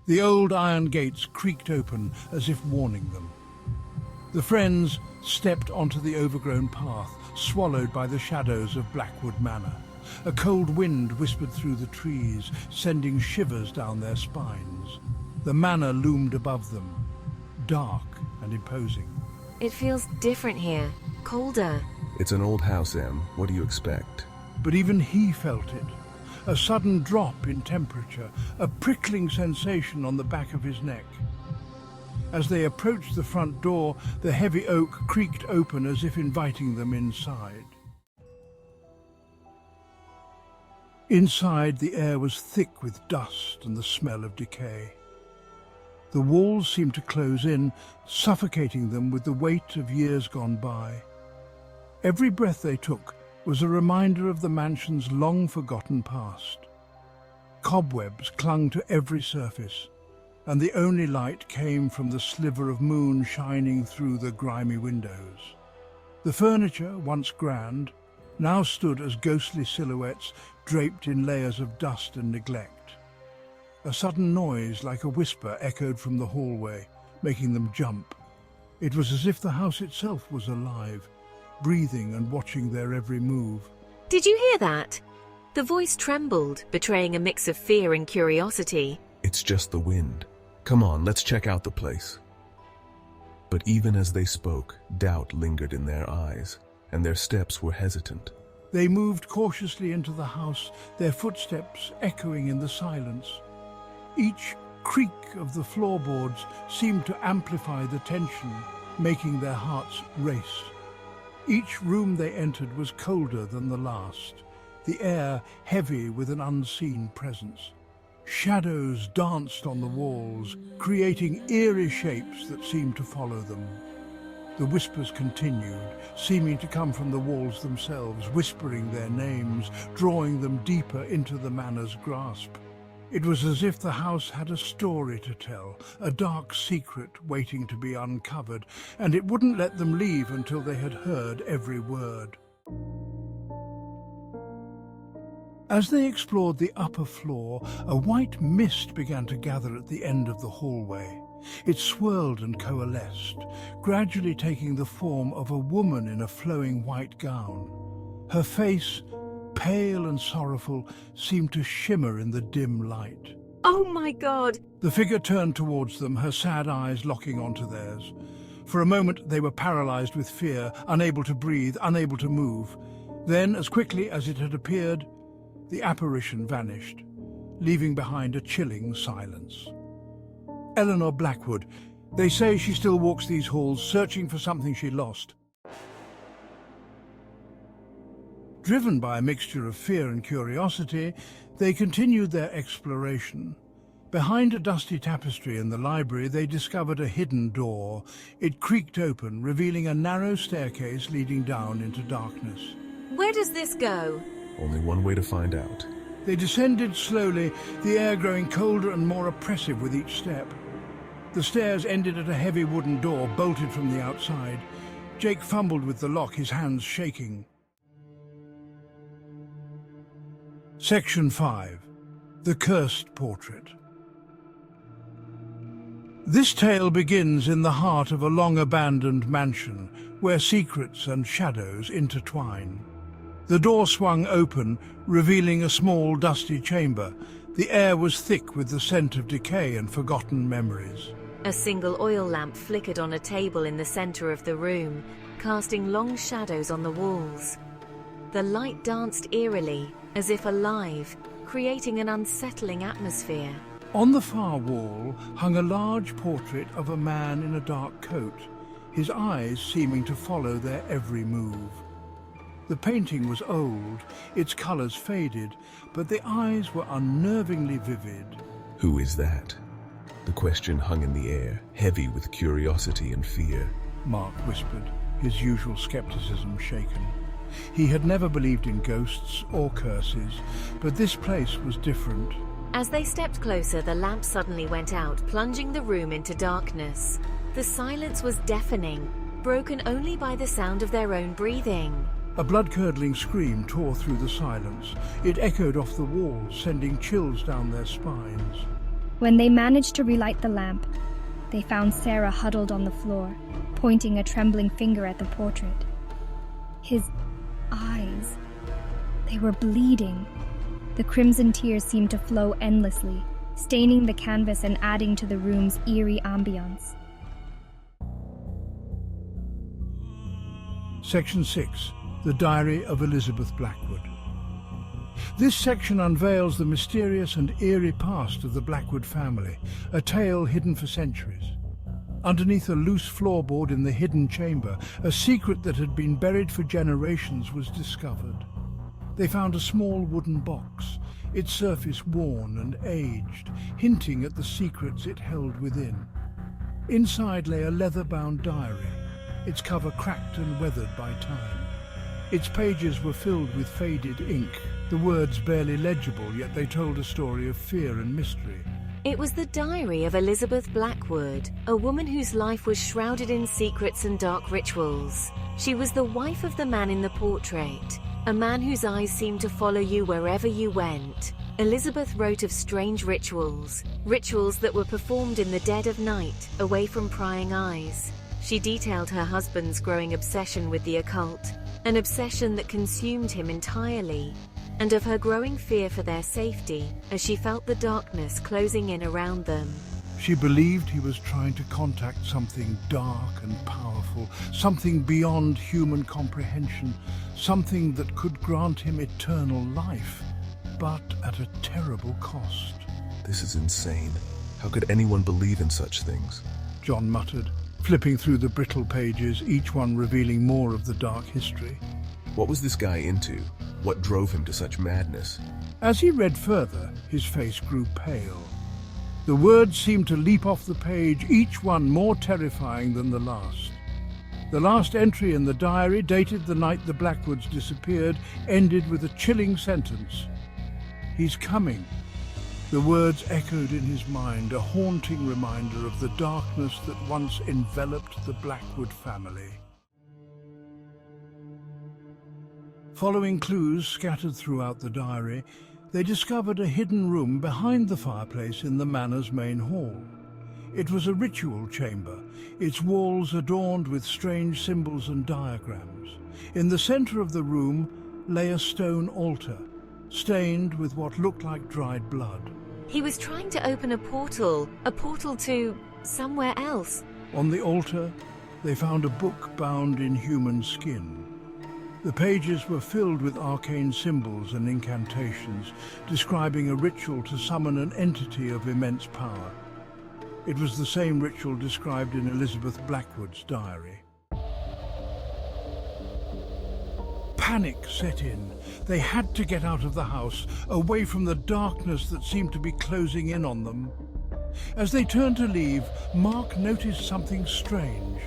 The old iron gates creaked open as if warning them. The friends stepped onto the overgrown path, swallowed by the shadows of Blackwood Manor. A cold wind whispered through the trees, sending shivers down their spines. The manor loomed above them, dark and imposing. It feels different here, colder. It's an old house, Em. What do you expect? But even he felt it. A sudden drop in temperature, a prickling sensation on the back of his neck. As they approached the front door, the heavy oak creaked open as if inviting them inside. Inside, the air was thick with dust and the smell of decay. The walls seemed to close in, suffocating them with the weight of years gone by. Every breath they took was a reminder of the mansion's long-forgotten past. Cobwebs clung to every surface, and the only light came from the sliver of moon shining through the grimy windows. The furniture, once grand, now stood as ghostly silhouettes draped in layers of dust and neglect. A sudden noise, like a whisper, echoed from the hallway, making them jump. It was as if the house itself was alive, breathing and watching their every move. Did you hear that? The voice trembled, betraying a mix of fear and curiosity. It's just the wind. Come on, let's check out the place. But even as they spoke, doubt lingered in their eyes, and their steps were hesitant. They moved cautiously into the house, their footsteps echoing in the silence. Each creak of the floorboards seemed to amplify the tension, making their hearts race. Each room they entered was colder than the last, the air heavy with an unseen presence. Shadows danced on the walls, creating eerie shapes that seemed to follow them. The whispers continued, seeming to come from the walls themselves, whispering their names, drawing them deeper into the manor's grasp. It was as if the house had a story to tell, a dark secret waiting to be uncovered, and it wouldn't let them leave until they had heard every word. As they explored the upper floor, a white mist began to gather at the end of the hallway. It swirled and coalesced, gradually taking the form of a woman in a flowing white gown. Her face, pale and sorrowful, seemed to shimmer in the dim light. Oh my God! The figure turned towards them, her sad eyes locking onto theirs. For a moment they were paralyzed with fear, unable to breathe, unable to move. Then, as quickly as it had appeared, the apparition vanished, leaving behind a chilling silence. Eleanor Blackwood. They say she still walks these halls, searching for something she lost. Driven by a mixture of fear and curiosity, they continued their exploration. Behind a dusty tapestry in the library, they discovered a hidden door. It creaked open, revealing a narrow staircase leading down into darkness. Where does this go? Only one way to find out. They descended slowly, the air growing colder and more oppressive with each step. The stairs ended at a heavy wooden door, bolted from the outside. Jake fumbled with the lock, his hands shaking. Section 5. The Cursed Portrait. This tale begins in the heart of a long-abandoned mansion, where secrets and shadows intertwine. The door swung open, revealing a small, dusty chamber. The air was thick with the scent of decay and forgotten memories. A single oil lamp flickered on a table in the center of the room, casting long shadows on the walls. The light danced eerily, as if alive, creating an unsettling atmosphere. On the far wall hung a large portrait of a man in a dark coat, his eyes seeming to follow their every move. The painting was old, its colors faded, but the eyes were unnervingly vivid. Who is that? The question hung in the air, heavy with curiosity and fear. Mark whispered, his usual skepticism shaken. He had never believed in ghosts or curses, but this place was different. As they stepped closer, the lamp suddenly went out, plunging the room into darkness. The silence was deafening, broken only by the sound of their own breathing. A blood-curdling scream tore through the silence. It echoed off the walls, sending chills down their spines. When they managed to relight the lamp, they found Sarah huddled on the floor, pointing a trembling finger at the portrait. His eyes, they were bleeding. The crimson tears seemed to flow endlessly, staining the canvas and adding to the room's eerie ambience. Section 6. The Diary of Elizabeth Blackwood. This section unveils the mysterious and eerie past of the Blackwood family, a tale hidden for centuries. Underneath a loose floorboard in the hidden chamber, a secret that had been buried for generations was discovered. They found a small wooden box, its surface worn and aged, hinting at the secrets it held within. Inside lay a leather-bound diary, its cover cracked and weathered by time. Its pages were filled with faded ink, the words barely legible, yet they told a story of fear and mystery. It was the diary of Elizabeth Blackwood, a woman whose life was shrouded in secrets and dark rituals. She was the wife of the man in the portrait, a man whose eyes seemed to follow you wherever you went. Elizabeth wrote of strange rituals that were performed in the dead of night, away from prying eyes. She detailed her husband's growing obsession with the occult, an obsession that consumed him entirely, and of her growing fear for their safety as she felt the darkness closing in around them. She believed he was trying to contact something dark and powerful, something beyond human comprehension, something that could grant him eternal life, but at a terrible cost. This is insane. How could anyone believe in such things? John muttered, flipping through the brittle pages, each one revealing more of the dark history. What was this guy into? What drove him to such madness? As he read further, his face grew pale. The words seemed to leap off the page, each one more terrifying than the last. The last entry in the diary, dated the night the Blackwoods disappeared, ended with a chilling sentence. "He's coming." The words echoed in his mind, a haunting reminder of the darkness that once enveloped the Blackwood family. Following clues scattered throughout the diary, they discovered a hidden room behind the fireplace in the manor's main hall. It was a ritual chamber, its walls adorned with strange symbols and diagrams. In the center of the room lay a stone altar, stained with what looked like dried blood. He was trying to open a portal to somewhere else. On the altar, they found a book bound in human skin. The pages were filled with arcane symbols and incantations, describing a ritual to summon an entity of immense power. It was the same ritual described in Elizabeth Blackwood's diary. Panic set in. They had to get out of the house, away from the darkness that seemed to be closing in on them. As they turned to leave, Mark noticed something strange.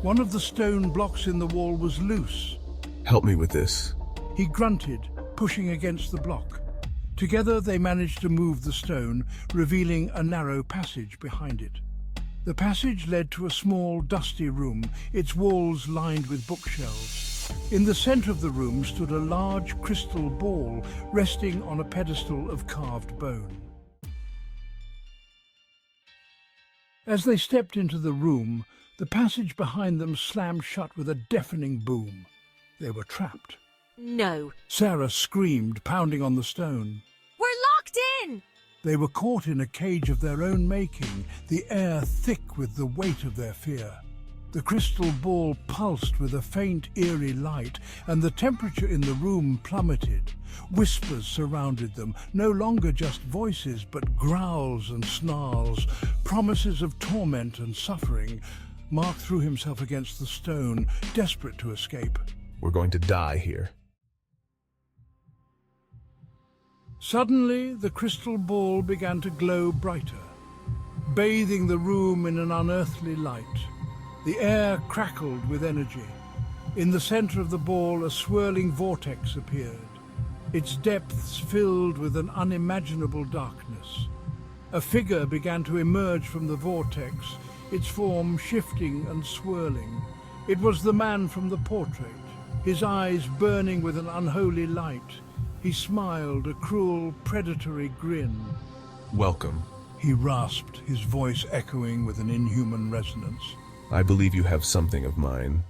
One of the stone blocks in the wall was loose. Help me with this. He grunted, pushing against the block. Together they managed to move the stone, revealing a narrow passage behind it. The passage led to a small, dusty room, its walls lined with bookshelves. In the center of the room stood a large crystal ball resting on a pedestal of carved bone. As they stepped into the room, the passage behind them slammed shut with a deafening boom. They were trapped. No. Sarah screamed, pounding on the stone. We're locked in! They were caught in a cage of their own making, the air thick with the weight of their fear. The crystal ball pulsed with a faint, eerie light, and the temperature in the room plummeted. Whispers surrounded them, no longer just voices, but growls and snarls, promises of torment and suffering. Mark threw himself against the stone, desperate to escape. We're going to die here. Suddenly, the crystal ball began to glow brighter, bathing the room in an unearthly light. The air crackled with energy. In the center of the ball, a swirling vortex appeared, its depths filled with an unimaginable darkness. A figure began to emerge from the vortex, its form shifting and swirling. It was the man from the portrait, his eyes burning with an unholy light. He smiled, a cruel, predatory grin. Welcome. he rasped, his voice echoing with an inhuman resonance. I believe you have something of mine.